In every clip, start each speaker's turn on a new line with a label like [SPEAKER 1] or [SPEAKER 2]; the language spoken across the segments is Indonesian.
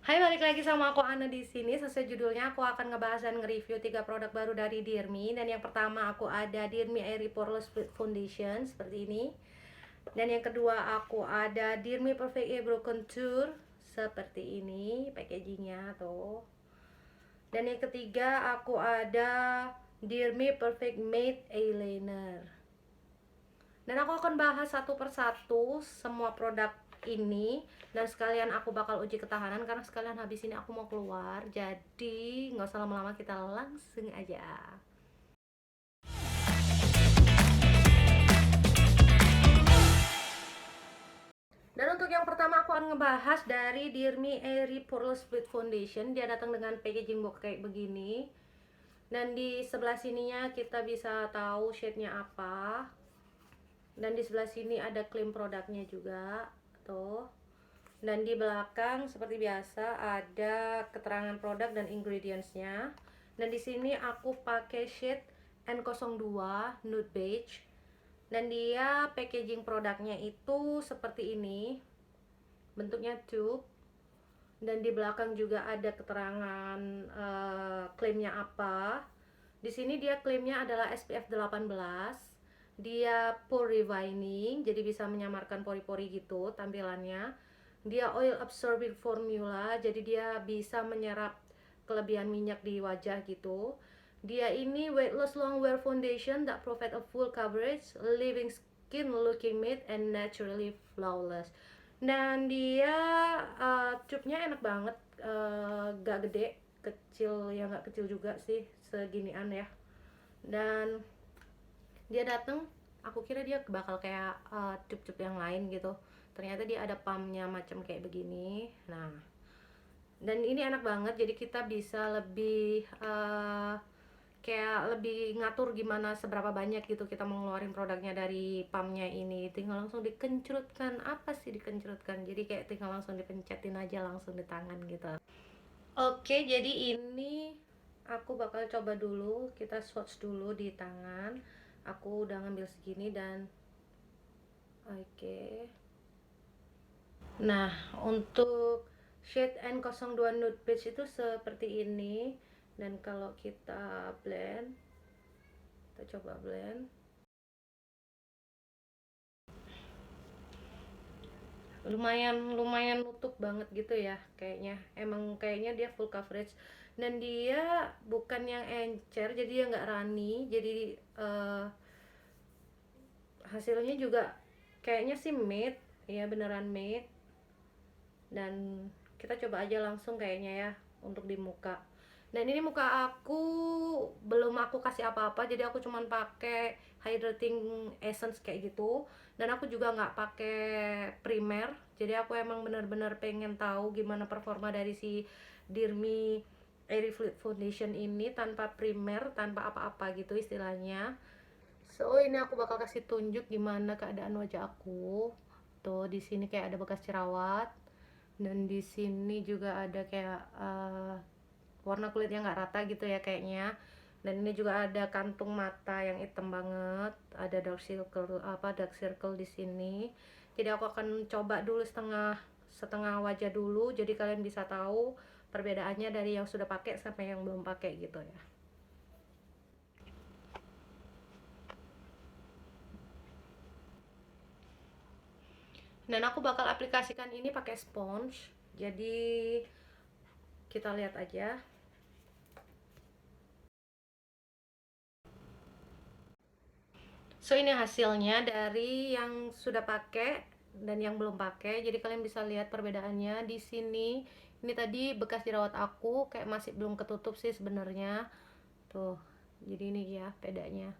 [SPEAKER 1] Hai, balik lagi sama aku Ana di sini. Sesuai judulnya, aku akan ngebahas dan nge-review 3 produk baru dari Dear Me. Dan yang pertama aku ada Dear Me Airy Poreless Foundation seperti ini. Dan yang kedua aku ada Dear Me Perfect Eyebrow Contour seperti ini packagingnya tuh. Dan yang ketiga aku ada Dear Me Perfect Matte Eyeliner. Dan aku akan bahas satu persatu semua produk ini, dan sekalian aku bakal uji ketahanan karena sekalian habis ini aku mau keluar. Jadi nggak usah lama-lama, kita langsung aja. Dan untuk yang pertama aku akan ngebahas dari Dear Me Airy Poreless Split Foundation. Dia datang dengan packaging box kayak begini. Dan di sebelah sininya kita bisa tahu shade-nya apa. Dan di sebelah sini ada klaim produknya juga tuh. Dan di belakang seperti biasa ada keterangan produk dan ingredientsnya. Dan di sini aku pakai shade N02 Nude Beige. Dan dia packaging produknya itu seperti ini, bentuknya tube. Dan di belakang juga ada keterangan klaimnya apa. Di sini dia klaimnya adalah SPF 18. Dia pore revining, jadi bisa menyamarkan pori-pori gitu tampilannya. Dia oil absorbing formula, jadi dia bisa menyerap kelebihan minyak di wajah gitu. Dia ini weightless long wear foundation that provide a full coverage, leaving skin looking matte and naturally flawless. Dan dia tube-nya enak banget, gak gede, kecil ya, nggak kecil juga sih, seginian ya. Dan dia dateng, aku kira dia bakal kayak tube-tube yang lain gitu, ternyata dia ada pumpnya macam kayak begini. Nah, dan ini enak banget, jadi kita bisa lebih kayak lebih ngatur gimana seberapa banyak gitu kita mau ngeluarin produknya dari pumpnya ini. Tinggal langsung dikencrutkan, apa sih dikencrutkan, jadi kayak tinggal langsung dipencetin aja langsung di tangan gitu. Oke, jadi ini aku bakal coba dulu, kita swatch dulu di tangan. Aku udah ngambil segini dan oke. Nah, untuk shade N02 Nude Beige itu seperti ini. Dan kalau kita blend, kita coba blend. Lumayan nutup banget gitu ya, kayaknya emang kayaknya dia full coverage. Dan dia bukan yang encer, jadi dia nggak runny, jadi hasilnya juga kayaknya sih matte ya, beneran matte. Dan kita coba aja langsung kayaknya ya untuk di muka. Dan ini muka aku belum aku kasih apa-apa, jadi aku cuman pakai hydrating essence kayak gitu. Dan aku juga nggak pakai primer, jadi aku emang bener-bener pengen tahu gimana performa dari si Dear Me Airy Fluid Foundation ini tanpa primer, tanpa apa-apa gitu istilahnya. So ini aku bakal kasih tunjuk gimana keadaan wajah aku. Tuh di sini kayak ada bekas jerawat, dan di sini juga ada kayak warna kulit yang nggak rata gitu ya kayaknya. Dan ini juga ada kantung mata yang hitam banget, ada dark circle di sini. Jadi aku akan coba dulu setengah setengah wajah dulu, jadi kalian bisa tahu perbedaannya dari yang sudah pakai sampai yang belum pakai gitu ya. Dan aku bakal aplikasikan ini pakai sponge, jadi kita lihat aja. So ini hasilnya dari yang sudah pakai dan yang belum pakai. Jadi kalian bisa lihat perbedaannya di sini. Ini tadi bekas jerawat aku kayak masih belum ketutup sih sebenarnya. Tuh. Jadi ini ya bedanya.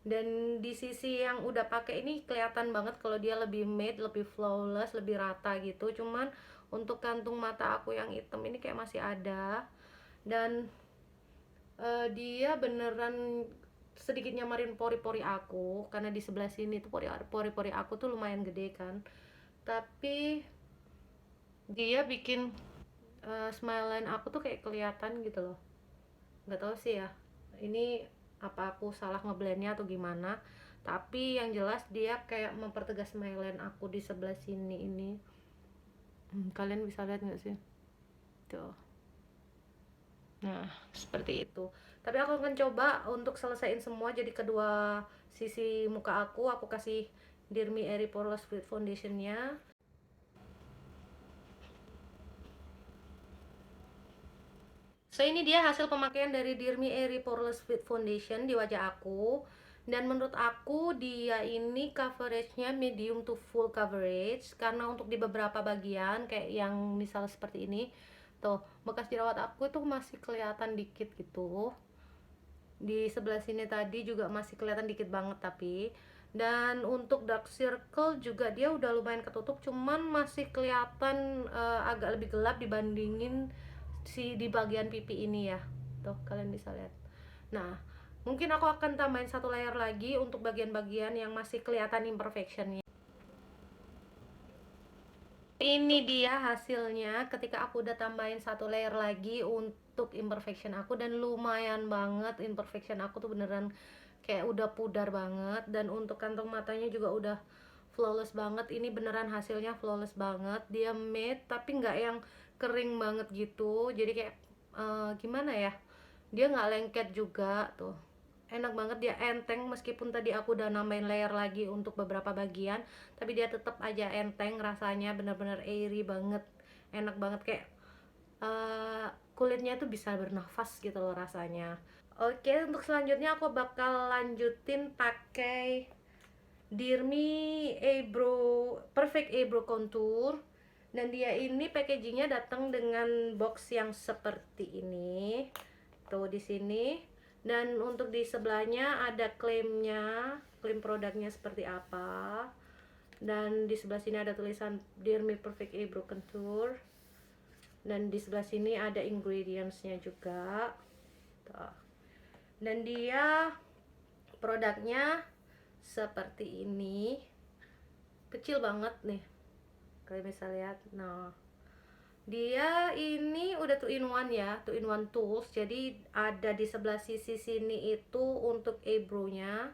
[SPEAKER 1] Dan di sisi yang udah pakai ini kelihatan banget kalau dia lebih matte, lebih flawless, lebih rata gitu. Cuman untuk kantung mata aku yang hitam ini kayak masih ada. Dan dia beneran sedikit nyamarin pori-pori aku, karena di sebelah sini tuh pori-pori aku tuh lumayan gede kan, tapi dia bikin smile line aku tuh kayak kelihatan gitu loh. Nggak tahu sih ya, ini apa aku salah ngeblendnya atau gimana, tapi yang jelas dia kayak mempertegas smile line aku di sebelah sini ini. Kalian bisa lihat nggak sih? tuh. Nah, seperti itu. Tapi aku akan coba untuk selesaiin semua, jadi kedua sisi muka aku kasih Dirmi Airy Poreless Fluid Foundation-nya. So ini dia hasil pemakaian dari Dirmi Airy Poreless Fluid Foundation di wajah aku. Dan menurut aku dia ini coveragenya medium to full coverage, karena untuk di beberapa bagian kayak yang misal seperti ini tuh, bekas jerawat aku itu masih kelihatan dikit gitu. Di sebelah sini tadi juga masih kelihatan dikit banget, tapi dan untuk dark circle juga dia udah lumayan ketutup, cuman masih kelihatan agak lebih gelap dibandingin di bagian pipi ini ya. Tuh kalian bisa lihat. Nah, mungkin aku akan tambahin satu layer lagi untuk bagian-bagian yang masih kelihatan imperfectionnya. Ini dia hasilnya ketika aku udah tambahin satu layer lagi untuk imperfection aku, dan lumayan banget imperfection aku tuh, beneran kayak udah pudar banget. Dan untuk kantong matanya juga udah flawless banget. Ini beneran hasilnya flawless banget. Dia matte tapi nggak yang kering banget gitu, jadi kayak gimana ya, dia nggak lengket juga tuh, enak banget, dia enteng. Meskipun tadi aku udah nambahin layer lagi untuk beberapa bagian, tapi dia tetap aja enteng rasanya, bener-bener airy banget, enak banget, kayak kulitnya tuh bisa bernafas gitu loh rasanya. Oke, untuk selanjutnya aku bakal lanjutin pakai Dirmi Eyebrow Perfect Eyebrow Contour. Dan dia ini packagingnya datang dengan box yang seperti ini tuh di sini. Dan untuk di sebelahnya ada klaimnya, klaim produknya seperti apa. Dan di sebelah sini ada tulisan Dirmi Perfect Eyebrow Contour. Dan di sebelah sini ada ingredientsnya juga tuh. Dan dia produknya seperti ini, kecil banget nih, kalian bisa lihat. Nah, dia ini udah 2 in 1 ya, 2 in 1 tools. Jadi ada di sebelah sisi sini itu untuk eyebrow-nya,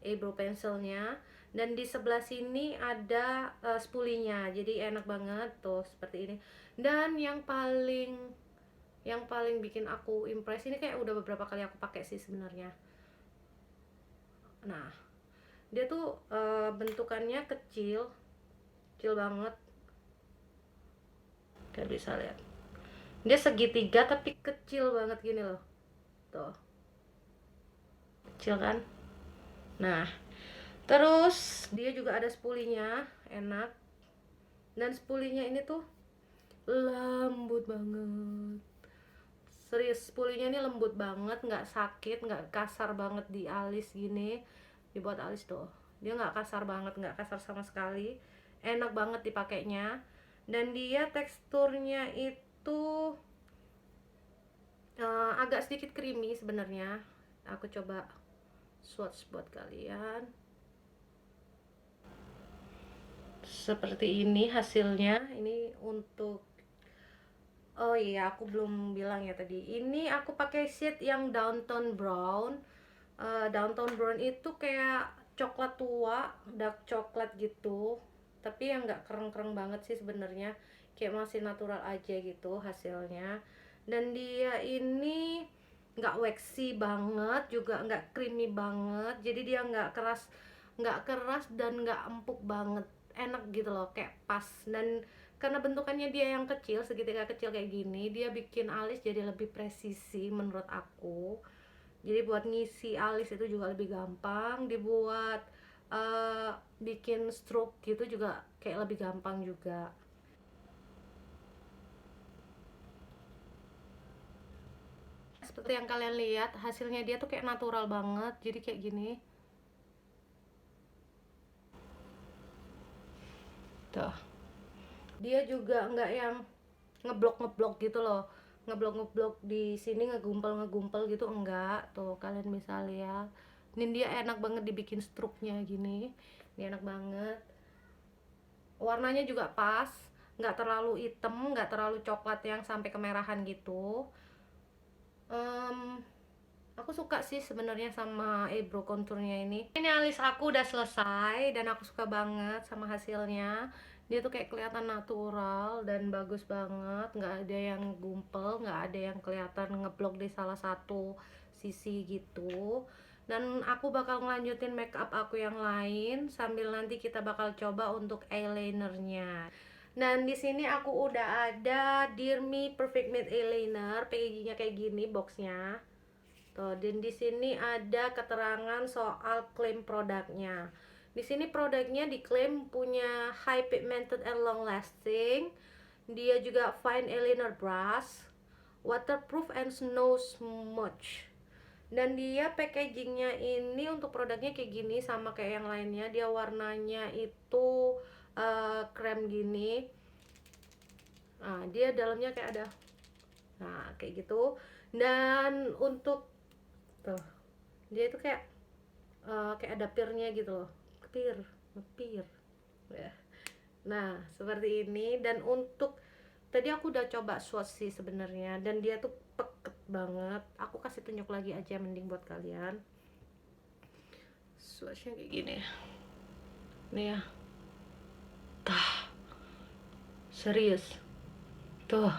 [SPEAKER 1] eyebrow pencilnya, dan di sebelah sini ada spulinya. Jadi enak banget tuh seperti ini. Dan yang paling bikin aku impress, ini kayak udah beberapa kali aku pakai sih sebenarnya. Nah, dia tuh bentukannya kecil banget, kalian bisa lihat. Dia segitiga tapi kecil banget gini loh, tuh, kecil kan. Nah, terus dia juga ada spulinya, enak. Dan spulinya ini tuh lembut banget, serius, spulinya ini lembut banget, nggak sakit, nggak kasar banget di alis gini, dibuat alis tuh, dia nggak kasar banget, nggak kasar sama sekali, enak banget dipakainya. Dan dia teksturnya itu agak sedikit creamy sebenarnya. Aku coba swatch buat kalian. Seperti ini hasilnya. Ini untuk, oh iya aku belum bilang ya tadi, ini aku pakai shade yang downtown brown. Downtown brown itu kayak coklat tua, dark coklat gitu, tapi yang nggak kereng-kereng banget sih sebenarnya, kayak masih natural aja gitu hasilnya. Dan dia ini nggak waxy banget, juga nggak creamy banget, jadi dia nggak keras dan nggak empuk banget, enak gitu loh, kayak pas. Dan karena bentukannya dia yang kecil, segitiga kecil kayak gini, dia bikin alis jadi lebih presisi menurut aku. Jadi buat ngisi alis itu juga lebih gampang, dibuat bikin stroke gitu juga kayak lebih gampang juga. Seperti yang kalian lihat, hasilnya dia tuh kayak natural banget, jadi kayak gini tuh. Dia juga nggak yang ngeblok gitu loh, ngeblok di sini, ngegumpal gitu, enggak. Tuh kalian bisa lihat, ini dia enak banget dibikin struknya gini, ini enak banget. Warnanya juga pas, nggak terlalu hitam, nggak terlalu coklat yang sampai kemerahan gitu. Aku suka sih sebenarnya sama eyebrow contournya ini. Ini alis aku udah selesai dan aku suka banget sama hasilnya. Dia tuh kayak kelihatan natural dan bagus banget, nggak ada yang gumpel, nggak ada yang kelihatan ngeblok di salah satu sisi gitu. Dan aku bakal ngelanjutin makeup aku yang lain sambil nanti kita bakal coba untuk eyelinernya. Dan di sini aku udah ada Dear Me Perfect Matte Eyeliner, packagingnya kayak gini boxnya. Tuh, dan di sini ada keterangan soal klaim produknya. Di sini produknya diklaim punya high pigmented and long lasting. Dia juga fine eyeliner brush, waterproof and snow smudge. Dan dia packagingnya ini untuk produknya kayak gini sama kayak yang lainnya. Dia warnanya itu krem gini. Nah, dia dalamnya kayak ada, nah kayak gitu. Dan untuk tuh, dia itu kayak kayak ada pirnya gitu loh, pir pir ya. Nah seperti ini. Dan untuk tadi aku udah coba swatch sih sebenarnya, dan dia tuh peket banget. Aku kasih tunjuk lagi aja mending buat kalian. Swatchnya kayak gini nih ya, tah, serius tuh,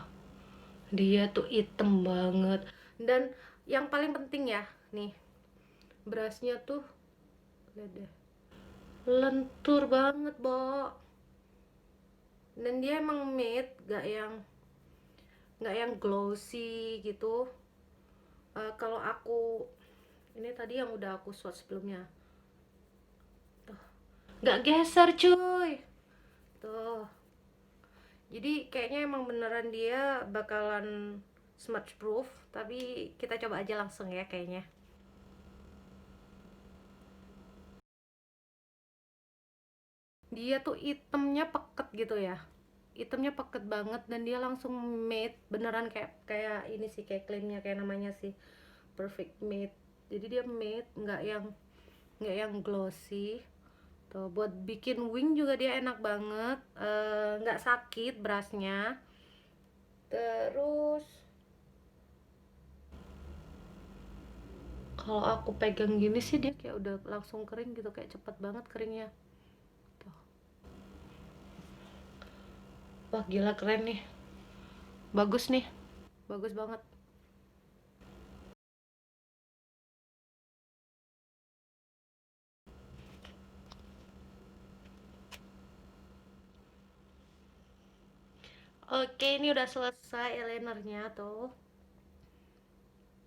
[SPEAKER 1] dia tuh hitam banget. Dan yang paling penting ya nih, brushnya tuh lihat deh, lentur banget Bo. Dan dia emang matte, gak yang glossy gitu. Kalau aku ini tadi yang udah aku swatch sebelumnya tuh, gak geser cuy tuh. Jadi kayaknya emang beneran dia bakalan smudge proof, tapi kita coba aja langsung ya kayaknya. Dia tuh itemnya peket gitu ya, itemnya peket banget, dan dia langsung matte beneran, kayak kayak ini sih, kayak klaimnya, kayak namanya sih perfect matte. Jadi dia matte, nggak yang glossy. Tuh, buat bikin wing juga dia enak banget, nggak sakit brushnya. Terus kalau aku pegang gini sih dia kayak udah langsung kering gitu, kayak cepet banget keringnya. Tuh. Wah gila, keren nih, bagus nih, bagus banget. Oke, ini udah selesai eyelinernya tuh.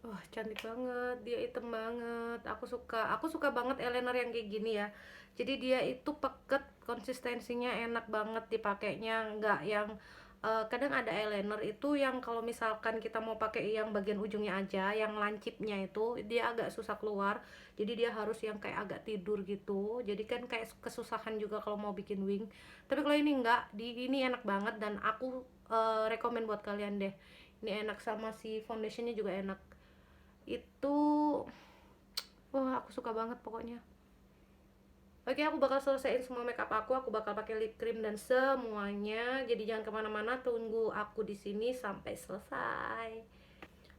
[SPEAKER 1] Wah, cantik banget, dia hitam banget. Aku suka banget eyeliner yang kayak gini ya. Jadi dia itu peket, konsistensinya enak banget dipakainya, nggak yang kadang ada eyeliner itu yang kalau misalkan kita mau pakai yang bagian ujungnya aja, yang lancipnya itu dia agak susah keluar. Jadi dia harus yang kayak agak tidur gitu. Jadi kan kayak kesusahan juga kalau mau bikin wing. Tapi kalau ini enggak, ini enak banget, dan aku rekomen buat kalian deh. Ini enak, sama si foundationnya juga enak itu. Wah aku suka banget pokoknya. Oke, aku bakal selesaiin semua makeup aku bakal pakai lip cream dan semuanya. Jadi jangan kemana-mana, tunggu aku di sini sampai selesai.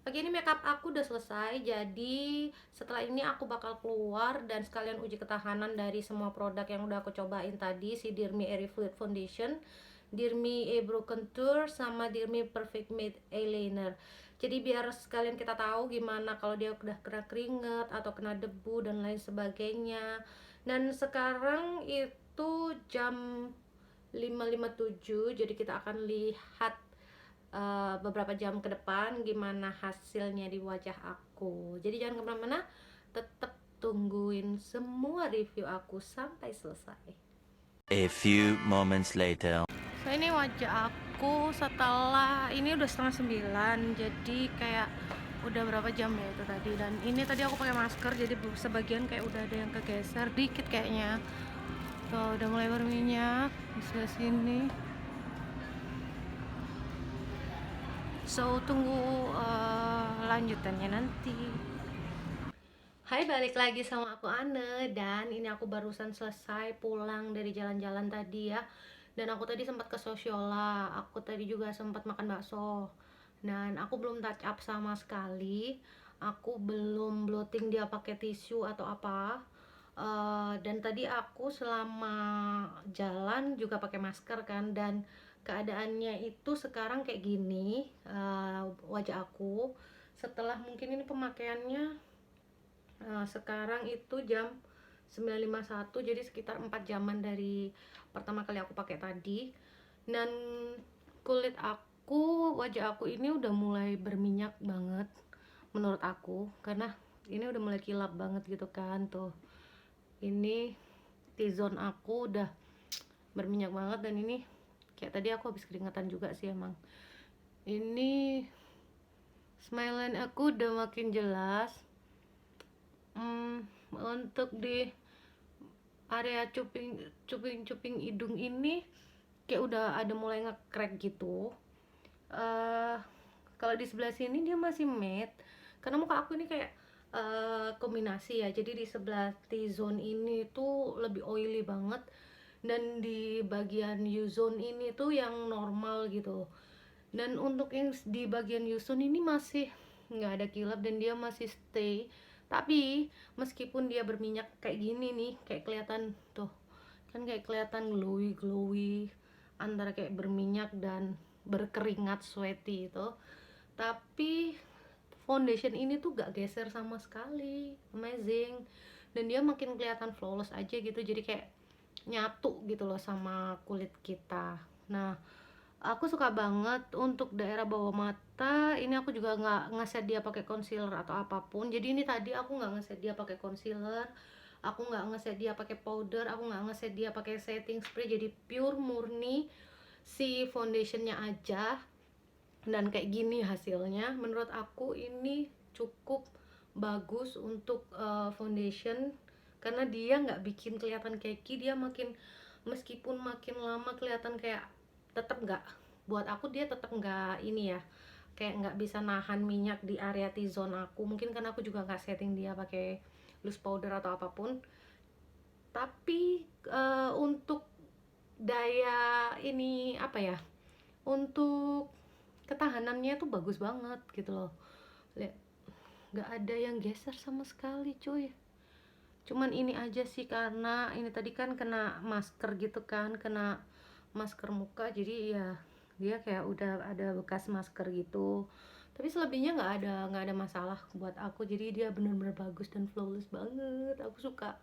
[SPEAKER 1] Oke, ini makeup aku udah selesai. Jadi setelah ini aku bakal keluar dan sekalian uji ketahanan dari semua produk yang udah aku cobain tadi, si Dear Me Airy Fluid Foundation, Dear Me Eyebrow Contour, sama Dear Me Perfect Matte Eyeliner. Jadi biar sekalian kita tahu gimana kalau dia udah kena keringet atau kena debu dan lain sebagainya. Dan sekarang itu jam 5.57, jadi kita akan lihat beberapa jam ke depan gimana hasilnya di wajah aku. Jadi jangan kemana-mana, tetap tungguin semua review aku sampai selesai.
[SPEAKER 2] A few moments later.
[SPEAKER 1] So ini wajah aku setelah ini udah 8:30, jadi kayak udah berapa jam ya itu tadi. Dan ini tadi aku pakai masker, jadi sebagian kayak udah ada yang kegeser dikit kayaknya. Tuh udah mulai berminyak di sebelah sini. So tunggu lanjutannya nanti. Hai, balik lagi sama aku Anne, dan ini aku barusan selesai pulang dari jalan-jalan tadi ya. Dan aku tadi sempat ke Sosiola, aku tadi juga sempat makan bakso. Dan aku belum touch up sama sekali. Aku belum bloating dia pakai tisu atau apa. Dan tadi aku selama jalan juga pakai masker kan, dan keadaannya itu sekarang kayak gini, wajah aku setelah mungkin ini pemakaiannya sekarang itu jam 9.51, jadi sekitar 4 jaman dari pertama kali aku pakai tadi. Dan kulit aku, wajah aku ini udah mulai berminyak banget menurut aku, karena ini udah mulai kilap banget gitu kan. Tuh, ini T-zone aku udah berminyak banget, dan ini kayak tadi aku habis keringetan juga sih emang. Ini smile line aku udah makin jelas. Untuk di area cuping hidung ini kayak udah ada mulai nge-crack gitu. Kalau di sebelah sini dia masih matte, karena muka aku ini kayak kombinasi ya, jadi di sebelah T-zone ini tuh lebih oily banget, dan di bagian U-zone ini tuh yang normal gitu. Dan untuk yang di bagian U-zone ini masih nggak ada kilap dan dia masih stay. Tapi meskipun dia berminyak kayak gini nih, kayak kelihatan tuh kan, kayak kelihatan glowy antara kayak berminyak dan berkeringat sweaty itu, tapi foundation ini tuh gak geser sama sekali. Amazing. Dan dia makin kelihatan flawless aja gitu, jadi kayak nyatu gitu loh sama kulit kita. Nah, aku suka banget untuk daerah bawah mata ini. Aku juga nggak ngeset dia pakai concealer atau apapun. Jadi ini tadi aku nggak ngeset dia pakai concealer, aku nggak ngeset dia pakai powder, aku nggak ngeset dia pakai setting spray. Jadi pure murni si foundationnya aja, dan kayak gini hasilnya. Menurut aku ini cukup bagus untuk foundation, karena dia nggak bikin kelihatan cakey. Dia meskipun makin lama kelihatan kayak, tetap nggak, buat aku dia tetap nggak ini ya, kayak nggak bisa nahan minyak di area T-zone aku. Mungkin karena aku juga nggak setting dia pakai loose powder atau apapun. Tapi untuk daya ini apa ya, untuk ketahanannya tuh bagus banget gitu loh. Lihat, nggak ada yang geser sama sekali cuy. Cuman ini aja sih, karena ini tadi kan kena masker gitu kan, kena masker muka, jadi ya dia kayak udah ada bekas masker gitu. Tapi selebihnya nggak ada masalah buat aku. Jadi dia bener-bener bagus dan flawless banget, aku suka.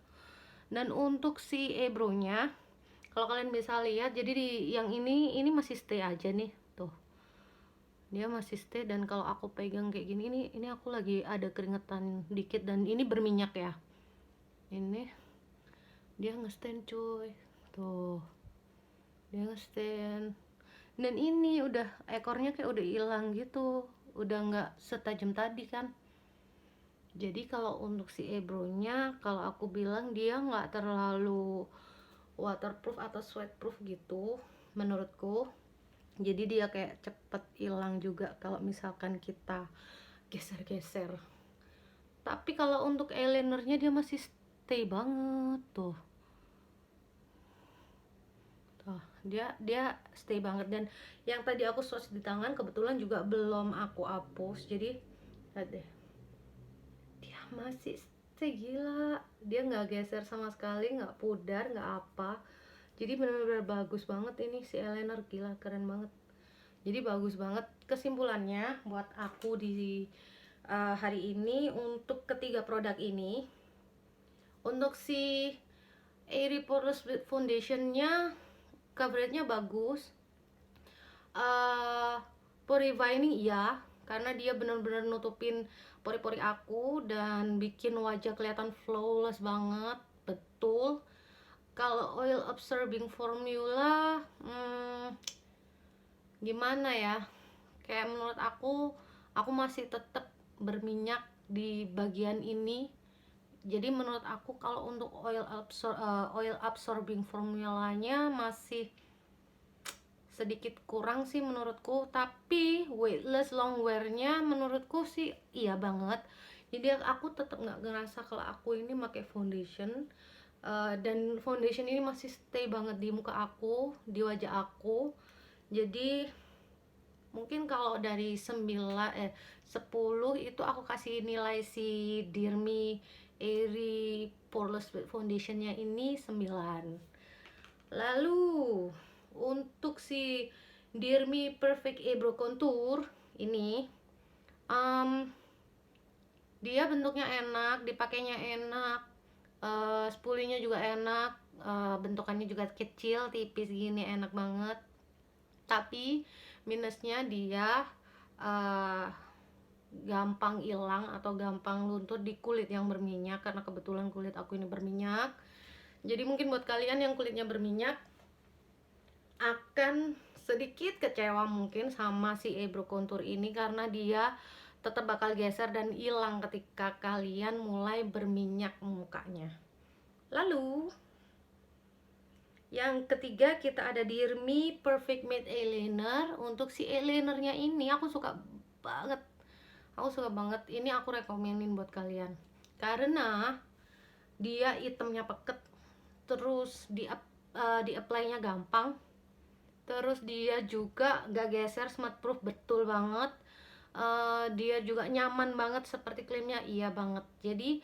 [SPEAKER 1] Dan untuk si eyebrow-nya, kalau kalian bisa lihat, jadi di yang ini masih stay aja nih tuh, dia masih stay. Dan kalau aku pegang kayak gini, ini aku lagi ada keringetan dikit dan ini berminyak ya, ini dia nge-stand cuy, tuh dia nge-stand. Dan ini udah ekornya kayak udah hilang gitu, udah nggak setajam tadi kan. Jadi kalau untuk si eyebrow-nya, kalau aku bilang dia nggak terlalu waterproof atau sweatproof gitu menurutku. Jadi dia kayak cepet hilang juga kalau misalkan kita geser-geser. Tapi kalau untuk eyelinernya dia masih stay banget tuh. Tuh, dia stay banget. Dan yang tadi aku swatch di tangan kebetulan juga belum aku hapus. Jadi lihat deh, dia masih stay. Gila, dia nggak geser sama sekali, nggak pudar, nggak apa. Jadi benar-benar bagus banget ini si eyeliner, gila keren banget. Jadi bagus banget. Kesimpulannya buat aku di hari ini untuk ketiga produk ini, untuk si Airy Poreless Foundation-nya coveragenya bagus. Pore refining iya, karena dia benar-benar nutupin pori-pori aku dan bikin wajah kelihatan flawless banget, betul. Kalau oil absorbing formula, gimana ya, kayak menurut aku masih tetap berminyak di bagian ini. Jadi menurut aku kalau untuk oil absorbing formulanya masih sedikit kurang sih menurutku. Tapi weightless long wear-nya menurutku sih iya banget. Jadi aku tetap nggak ngerasa kalau aku ini pakai foundation. Dan foundation ini masih stay banget di muka aku, di wajah aku. Jadi mungkin kalau dari 10 itu aku kasih nilai si Dirmi Airy Poreless Foundationnya ini 9. Lalu untuk si Dear Me Perfect Eyebrow Contour ini dia bentuknya enak, dipakainya enak, spoolingnya juga enak, bentukannya juga kecil, tipis gini, enak banget. Tapi minusnya dia gampang hilang atau gampang luntur di kulit yang berminyak, karena kebetulan kulit aku ini berminyak. Jadi mungkin buat kalian yang kulitnya berminyak akan sedikit kecewa mungkin sama si eyebrow contour ini, karena dia tetap bakal geser dan hilang ketika kalian mulai berminyak mukanya. Lalu yang ketiga kita ada Dear Me Perfect Matte Eyeliner. Untuk si eyelinernya ini aku suka banget. Ini aku rekomenin buat kalian karena dia itemnya peket, terus di apply-nya gampang, terus dia juga gak geser, smart proof betul banget. Dia juga nyaman banget seperti klaimnya, iya banget. Jadi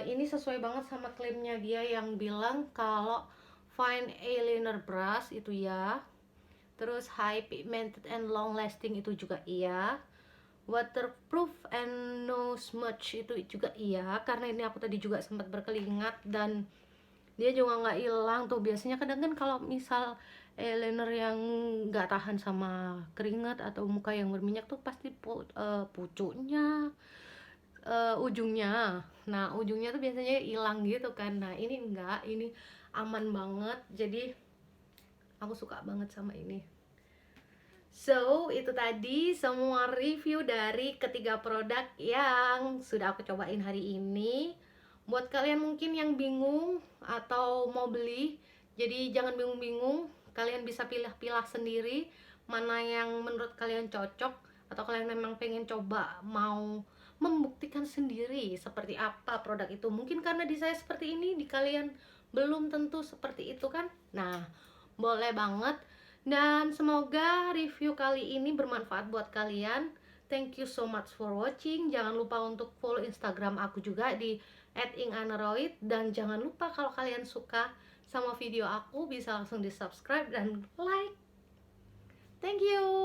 [SPEAKER 1] ini sesuai banget sama klaimnya dia yang bilang kalau fine eyeliner brush itu ya, terus high pigmented and long lasting itu juga iya, waterproof and no smudge itu juga iya, karena ini aku tadi juga sempat berkeringat dan dia juga nggak hilang tuh. Biasanya kadang kan kalau misal eyeliner yang nggak tahan sama keringat atau muka yang berminyak tuh pasti pucuknya, ujungnya, nah ujungnya tuh biasanya hilang gitu kan. Nah ini enggak, ini aman banget, jadi aku suka banget sama ini. So itu tadi semua review dari ketiga produk yang sudah aku cobain hari ini. Buat kalian mungkin yang bingung atau mau beli, jadi jangan bingung-bingung, kalian bisa pilih-pilih sendiri mana yang menurut kalian cocok, atau kalian memang pengen coba mau membuktikan sendiri seperti apa produk itu. Mungkin karena di saya seperti ini, di kalian belum tentu seperti itu kan. Nah, boleh banget. Dan semoga review kali ini bermanfaat buat kalian. Thank you so much for watching. Jangan lupa untuk follow Instagram aku juga di @inganaroid, dan jangan lupa kalau kalian suka sama video aku bisa langsung di subscribe dan like. Thank you.